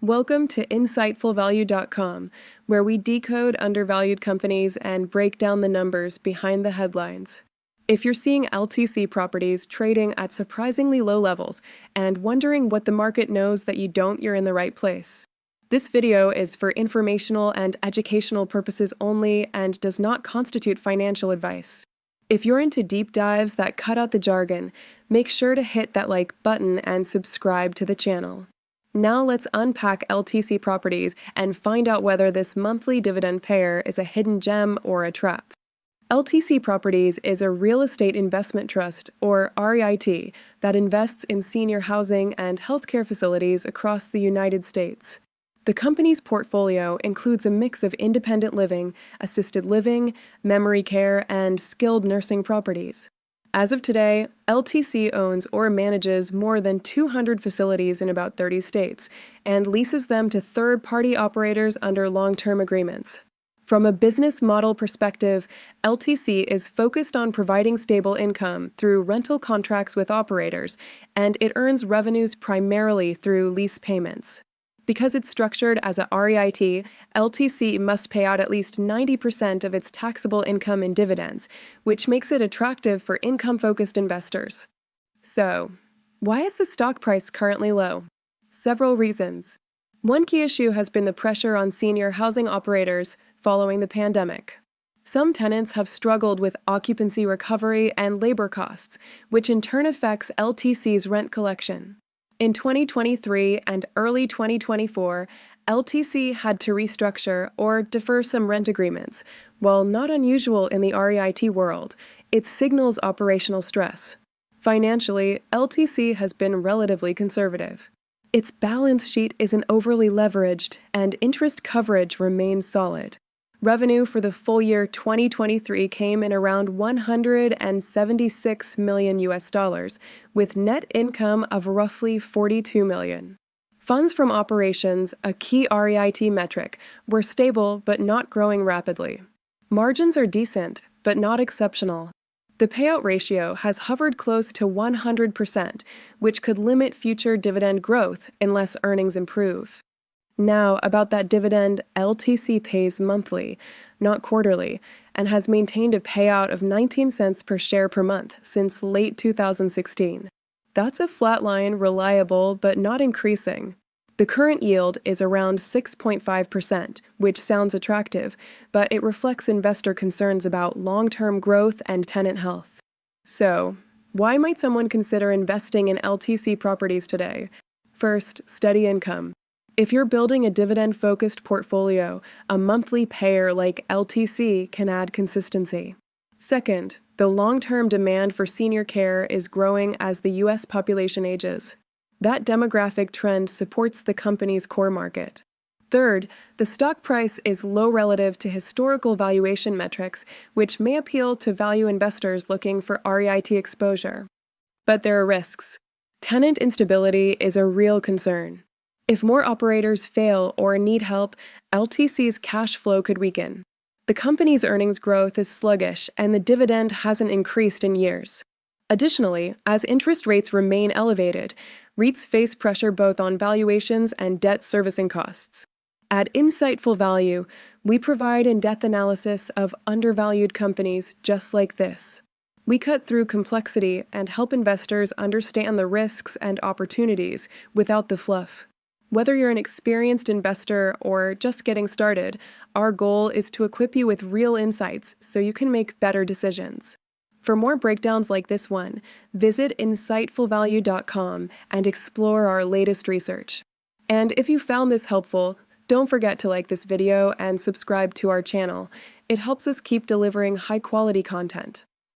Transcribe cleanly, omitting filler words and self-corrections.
Welcome to insightfulvalue.com, where we decode undervalued companies and break down the numbers behind the headlines. If you're seeing LTC Properties trading at surprisingly low levels and wondering what the market knows that you don't, you're in the right place. This video is for informational and educational purposes only and does not constitute financial advice. If you're into deep dives that cut out the jargon, make sure to hit that like button and subscribe to the channel. Now let's unpack LTC Properties and find out whether this monthly dividend payer is a hidden gem or a trap. LTC Properties is a real estate investment trust, or REIT, that invests in senior housing and healthcare facilities across the United States. The company's portfolio includes a mix of independent living, assisted living, memory care, and skilled nursing properties. As of today, LTC owns or manages more than 200 facilities in about 30 states and leases them to third-party operators under long-term agreements. From a business model perspective, LTC is focused on providing stable income through rental contracts with operators, and it earns revenues primarily through lease payments. Because it's structured as a REIT, LTC must pay out at least 90% of its taxable income in dividends, which makes it attractive for income-focused investors. So, why is the stock price currently low? Several reasons. One key issue has been the pressure on senior housing operators following the pandemic. Some tenants have struggled with occupancy recovery and labor costs, which in turn affects LTC's rent collection. In 2023 and early 2024, LTC had to restructure or defer some rent agreements. While not unusual in the REIT world, it signals operational stress. Financially, LTC has been relatively conservative. Its balance sheet isn't overly leveraged, and interest coverage remains solid. Revenue for the full year 2023 came in around $176 million, with net income of roughly $42 million. Funds from operations, a key REIT metric, were stable but not growing rapidly. Margins are decent, but not exceptional. The payout ratio has hovered close to 100%, which could limit future dividend growth unless earnings improve. Now, about that dividend, LTC pays monthly, not quarterly, and has maintained a payout of 19 cents per share per month since late 2016. That's a flat line, reliable, but not increasing. The current yield is around 6.5%, which sounds attractive, but it reflects investor concerns about long-term growth and tenant health. So, why might someone consider investing in LTC Properties today? First, steady income. If you're building a dividend-focused portfolio, a monthly payer like LTC can add consistency. Second, the long-term demand for senior care is growing as the U.S. population ages. That demographic trend supports the company's core market. Third, the stock price is low relative to historical valuation metrics, which may appeal to value investors looking for REIT exposure. But there are risks. Tenant instability is a real concern. If more operators fail or need help, LTC's cash flow could weaken. The company's earnings growth is sluggish, and the dividend hasn't increased in years. Additionally, as interest rates remain elevated, REITs face pressure both on valuations and debt servicing costs. At Insightful Value, we provide in-depth analysis of undervalued companies just like this. We cut through complexity and help investors understand the risks and opportunities without the fluff. Whether you're an experienced investor or just getting started, our goal is to equip you with real insights so you can make better decisions. For more breakdowns like this one, visit insightfulvalue.com and explore our latest research. And if you found this helpful, don't forget to like this video and subscribe to our channel. It helps us keep delivering high-quality content.